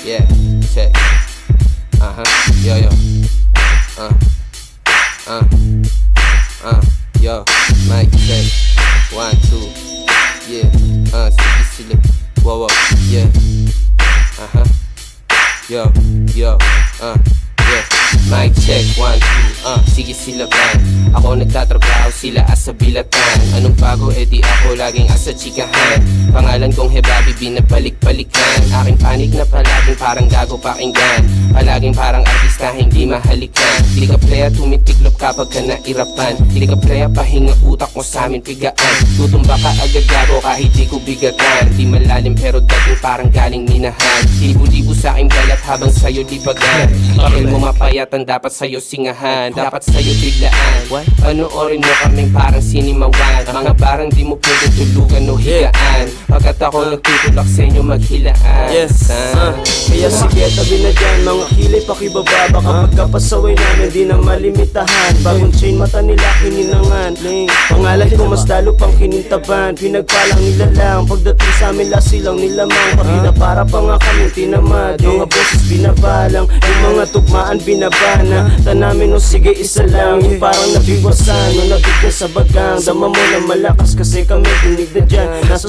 Yeah, check. Yo, yo. Yo, mic check. 1, 2. Yeah, sige sila. Whoa, yeah. Yo, yo, yeah. Mic check, 1, 2, sige sila kan. Ako nagtatrabaho, sila asa bilatan. Anong bago, edi ako laging asa chikahan. Pangalan kong Hebabi, binabalik-balikan. Aking panig na palaging parang gago pakinggan. Palaging parang artista, hindi mahalikan. Hindi ka playa, tumitiklop kapag ka nairapan. Hindi ka playa, pahinga utak mo sa amin pigaan. Tutumba ka agad gago kahit di ko bigatan. Di malalim pero dating parang galing minahan. Libo-libo sa aking balat habang sa'yo libagan. Papel mo mapayatan, dapat sa'yo singahan. Dapat sa'yo biglaan. Panoorin mo kaming parang sinimawan. Mga barang di mo pwedeng tulugan o higaan. Pagkat ako nagtutulak sa inyo maghilaan. Yes, kaya sige tabi na dyan. Mga kilay pakibaba, baka pagkapasaway namin di na malimitahan. Bagong chain mata nila kininangan. Pangalan ko mas lalo pang kinintaban. Pinagpalang nila lang, pagdating sa amin lasilang nilamang. Pakina para pa nga kaming tinamad. Mga boses binabalang, yung mga tugmaan binabana. Tanamin o sige isa lang, yung parang nabiwasan o nabigyan sa bagang. Dama mo na malakas kasi kami tinig na dyan. Nasa